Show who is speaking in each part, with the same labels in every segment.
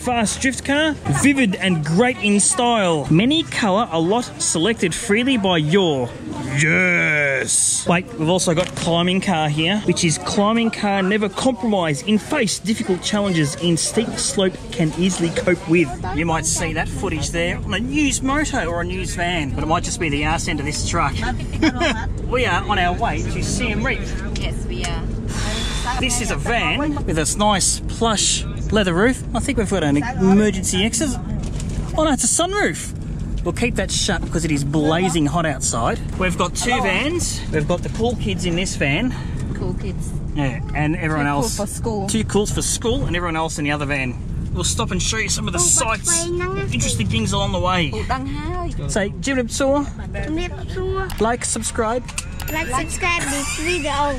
Speaker 1: fast drift car, vivid and great in style. Many colour, a lot selected freely by your... Yes! Wait, we've also got climbing car here, which is climbing car never compromise in face difficult challenges in steep slope can easily cope with. You might see that footage there on a news moto or a news van, but it might just be the arse end of this truck. We are on our way to Siem Reap.
Speaker 2: Yes, we are.
Speaker 1: This is a van with this nice plush leather roof. I think we've got an emergency exit. Oh no, it's a sunroof. We'll keep that shut because it is blazing hot outside. We've got two vans. We've got the cool kids in this van.
Speaker 2: Cool kids.
Speaker 1: Yeah, and everyone else.
Speaker 2: Cool for school.
Speaker 1: Two cools for school and everyone else in the other van. We'll stop and show you some of the sights, interesting things along the way. Say, Jim Saw. Like, subscribe.
Speaker 3: Like, subscribe this video.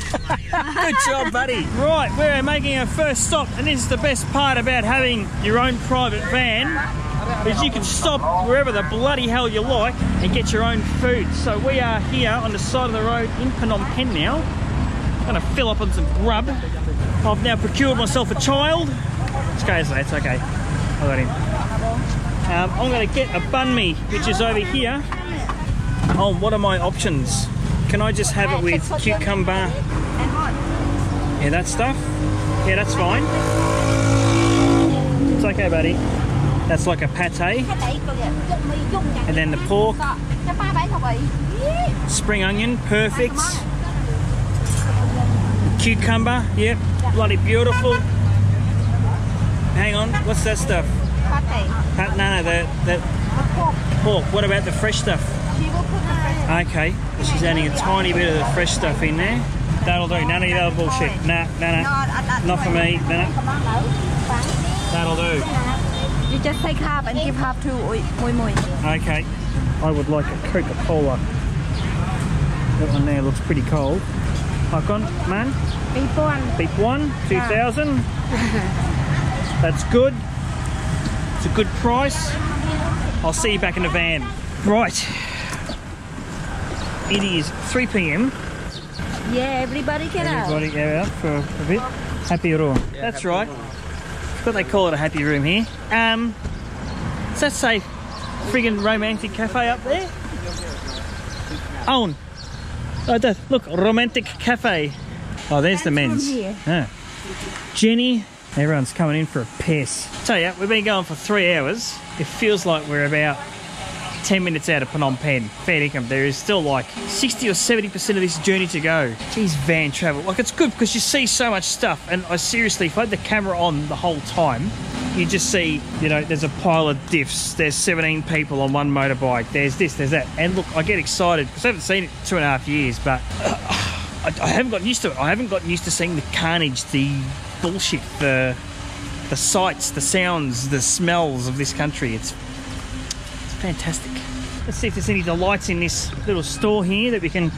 Speaker 1: Good job, buddy. Right, we're making our first stop, and this is the best part about having your own private van, is you can stop wherever the bloody hell you like and get your own food. So we are here on the side of the road in Phnom Penh now. Gonna fill up on some grub. I've now procured myself a child. It's okay, so it's okay. I got him. I'm gonna get a banh mi, which is over here. Oh, what are my options? Can I just have it with cucumber? Yeah, that stuff? Yeah, that's fine. It's okay, buddy. That's like a pate. And then the pork. Spring onion, perfect. Cucumber, yep, bloody beautiful. Hang on, what's that stuff? No, the pork. What about the fresh stuff? Okay, she's adding a tiny bit of the fresh stuff in there. That'll do, none of the other bullshit. Nah, not for me. No. That'll do.
Speaker 2: You just take half and give half to Moi.
Speaker 1: Okay, I would like a Coca-Cola. That one there looks pretty cold. Icon, man? Beep one, 2,000. That's good. It's a good price. I'll see you back in the van. Right. It is 3 p.m.
Speaker 2: Yeah, everybody get out.
Speaker 1: Everybody get out for a bit. Happy room. Yeah, that's happy right. But they call it a happy room here. Does that say friggin' romantic cafe up there? Oh, look, romantic cafe. Oh, there's the men's. Yeah. Jenny, everyone's coming in for a piss. Tell you, we've been going for 3 hours. It feels like we're about 10 minutes out of Phnom Penh. Fair income. There is still like 60 or 70% of this journey to go. Geez, van travel. Like, it's good because you see so much stuff. And I seriously, if I had the camera on the whole time, you just see, you know, there's a pile of diffs. There's 17 people on one motorbike. There's this, there's that. And look, I get excited because I haven't seen it in 2.5 years, but I haven't gotten used to it. I haven't gotten used to seeing the carnage, the bullshit, the sights, the sounds, the smells of this country. It's fantastic. Let's see if there's any delights in this little store here that we can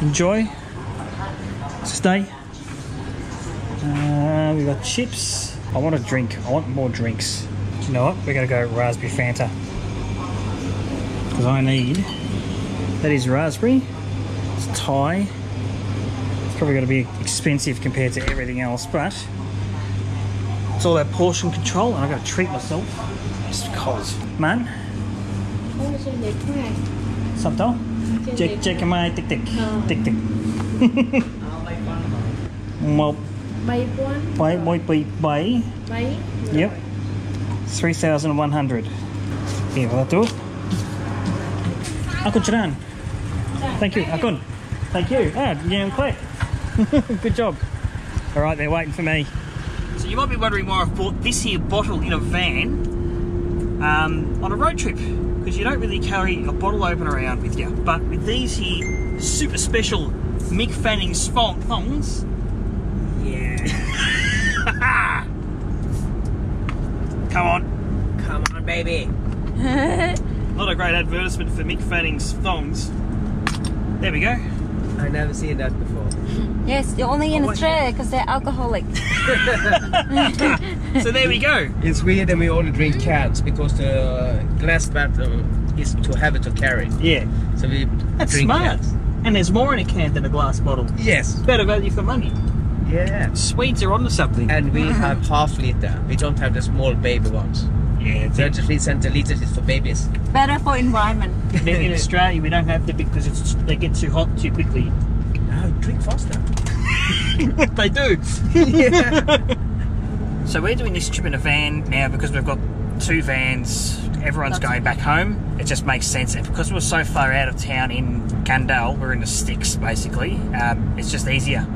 Speaker 1: enjoy. Stay. We've got chips. I want a drink. I want more drinks. You know what? We're going to go raspberry Fanta. Because I need... That is raspberry. It's Thai. It's probably going to be expensive compared to everything else, but it's all that portion control and I've got to treat myself. Just because. Man? Sắp đó? Check my tick. Một bảy. Yep. 3,100. Here, will that do it? Akun Charan. Thank you, Akun. Thank you. Ah, yeah, I'm quick. Good job. All right, they're waiting for me. So you might be wondering why I've bought this here bottle in a van on a road trip, because you don't really carry a bottle opener around with you. But with these here super special Mick Fanning thongs, yeah. Come on, baby. Not a great advertisement for Mick Fanning's thongs. There we go.
Speaker 4: I've never seen that before.
Speaker 2: Yes, you're only in Australia because they're alcoholic.
Speaker 1: So there we go.
Speaker 4: In Sweden we only drink cans because the glass bottle is too heavy to carry.
Speaker 1: Yeah.
Speaker 4: So we
Speaker 1: That's
Speaker 4: drink
Speaker 1: smart.
Speaker 4: cans.
Speaker 1: And there's more in a can than a glass bottle.
Speaker 4: Yes.
Speaker 1: Better value for money.
Speaker 4: Yeah.
Speaker 1: Swedes are onto something.
Speaker 4: And we have half liter. We don't have the small baby ones.
Speaker 1: Yeah,
Speaker 4: 33 centiliters is for babies.
Speaker 2: Better for environment.
Speaker 1: in Australia we don't have them because they get too hot too quickly.
Speaker 4: No, drink faster.
Speaker 1: They do.
Speaker 4: Yeah.
Speaker 1: So we're doing this trip in a van now because we've got 2 vans. Everyone's going back home. It just makes sense. And because we're so far out of town in Kandal, we're in the sticks basically. It's just easier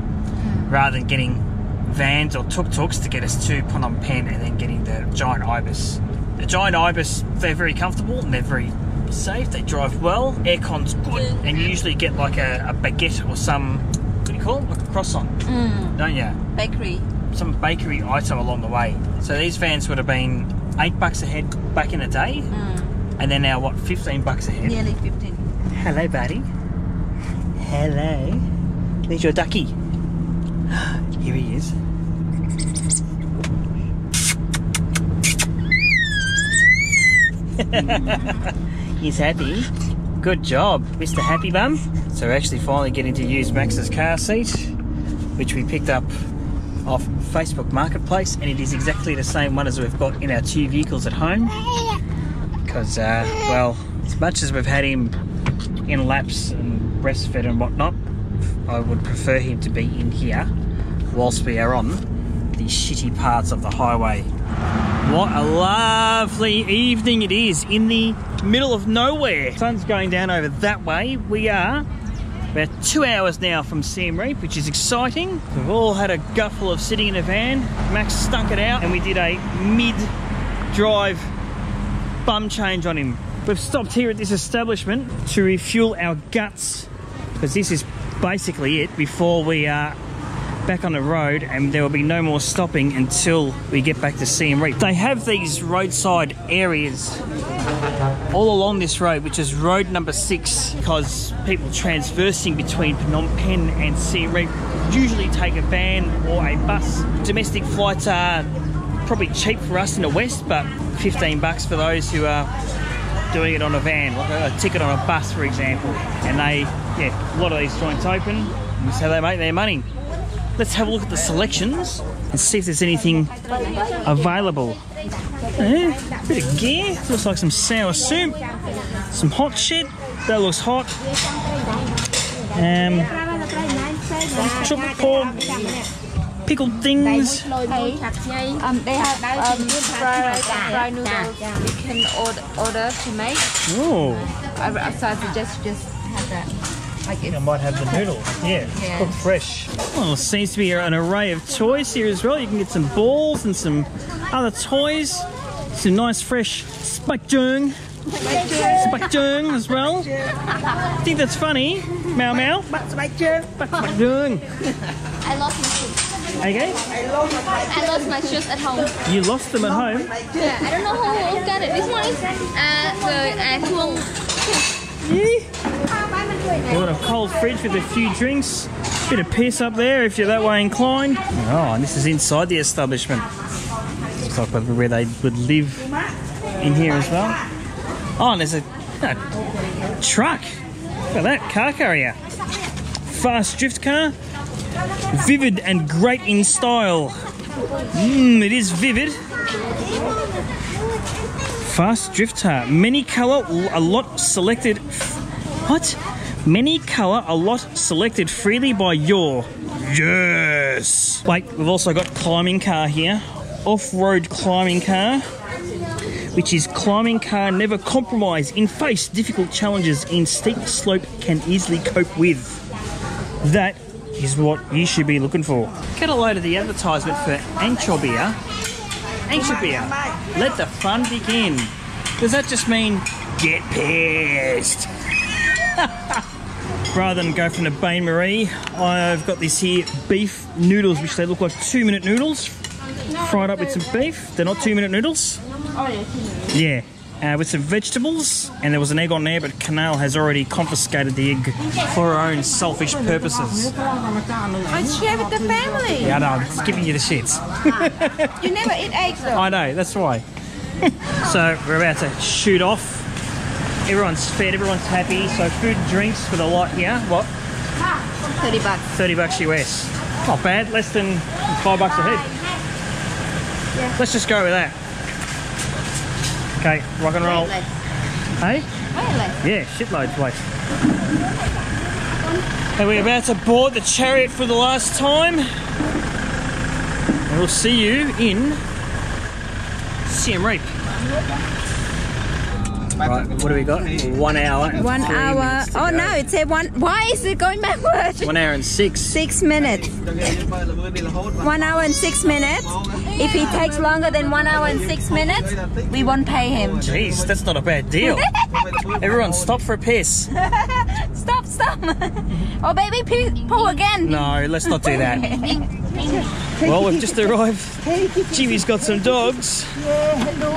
Speaker 1: rather than getting vans or tuk-tuks to get us to Phnom Penh and then getting the giant ibis. The giant ibis, they're very comfortable and they're very safe. They drive well. Aircon's good, and you usually get like a baguette or some, what do you call it? Like a croissant, don't you?
Speaker 2: Bakery.
Speaker 1: Some bakery item along the way. So these vans would have been $8 a head back in the day, and they're now what, $15 a head?
Speaker 2: Nearly 15.
Speaker 1: Hello, buddy. Hello. There's your ducky. Here he is. He's happy. Good job, Mr. Happy Bum. So we're actually finally getting to use Max's car seat, which we picked up off Facebook Marketplace, and it is exactly the same one as we've got in our 2 vehicles at home. Because, well, as much as we've had him in laps and breastfed and whatnot, I would prefer him to be in here whilst we are on the shitty parts of the highway. What a lovely evening it is in the middle of nowhere. Sun's going down over that way. We are about 2 hours now from Siem Reap, which is exciting. We've all had a gutful of sitting in a van. Max stunk it out and we did a mid-drive bum change on him. We've stopped here at this establishment to refuel our guts, because this is basically it before we are back on the road, and there will be no more stopping until we get back to Siem Reap. They have these roadside areas all along this road, which is road number 6, because people transversing between Phnom Penh and Siem Reap usually take a van or a bus. Domestic flights are probably cheap for us in the west, but $15 for those who are doing it on a van, like a ticket on a bus, for example. And they, a lot of these joints open, and that's how they make their money. Let's have a look at the selections and see if there's anything available. Bit of gear, looks like some sour soup, some hot shit, that looks hot. Chocolate pork, pickled things.
Speaker 2: They have fried noodles. You can order to make.
Speaker 1: Oh,
Speaker 2: So I suggest just have that.
Speaker 1: I might have the noodles. Yeah, cooked fresh. Well, seems to be an array of toys here as well. You can get some balls and some other toys. Some nice fresh spikjung as well. I think that's funny. Mau Mau. Spikjung.
Speaker 3: I lost my shoes.
Speaker 1: Okay.
Speaker 3: I lost my shoes at home.
Speaker 1: You lost them at home?
Speaker 3: Yeah, I don't know who got it. This one is
Speaker 1: We've got a cold fridge with a few drinks. Bit of piss up there if you're that way inclined. Oh, and this is inside the establishment. Looks like where they would live in here as well. Oh, and there's a truck. Look at that, car carrier. Fast drift car. Vivid and great in style. It is vivid. Fast drift car. Many colour, a lot selected. What? Many colour, a lot selected freely by your. Yes! Wait, we've also got climbing car here. Off-road climbing car, which is climbing car never compromise in face difficult challenges in steep slope can easily cope with. That is what you should be looking for. Get a load of the advertisement for Anchobia. Anchobia, let the fun begin. Does that just mean get pissed? Rather than go from the Bain Marie, I've got this here beef noodles, which they look like 2-minute noodles, fried up with some beef. They're not 2-minute noodles. Yeah, with some vegetables, and there was an egg on there, but Kinal has already confiscated the egg for her own selfish purposes.
Speaker 2: I share with the family.
Speaker 1: Yeah, I know, I'm just giving you the shits.
Speaker 2: You never eat eggs though.
Speaker 1: I know, that's why. So we're about to shoot off. Everyone's fed, everyone's happy. So food and drinks for the lot here. What?
Speaker 2: $30.
Speaker 1: $30 US. Not bad, less than $5 a head.
Speaker 2: Yeah.
Speaker 1: Let's just go with that. Okay, rock and roll. Hey? Yeah, shitloads, wait. And we're about to board the chariot for the last time. And we'll see you in Siem Reap. Right, what do we got? 1 hour and
Speaker 2: 1
Speaker 1: 3
Speaker 2: hour.
Speaker 1: minutes to
Speaker 2: Oh
Speaker 1: go.
Speaker 2: no, it said one. Why is it going backwards?
Speaker 1: 1 hour and 6.
Speaker 2: 6 minutes. 1 hour and 6 minutes. If he takes longer than 1 hour and 6 minutes, we won't pay him.
Speaker 1: Jeez, that's not a bad deal. Everyone stop for a piss.
Speaker 2: Stop, stop. Oh baby, pull again.
Speaker 1: No, let's not do that. Well, we've just arrived. Jimmy's got some dogs.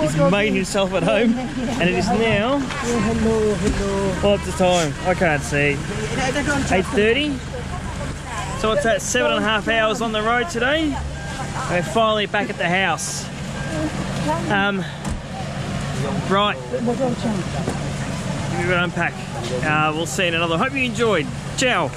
Speaker 1: He's made himself at home. And it is now... What's the time? I can't see. 8:30. So what's that? 7.5 hours on the road today. We're finally back at the house. Right. We've got to unpack. We'll see you in another. Hope you enjoyed. Ciao.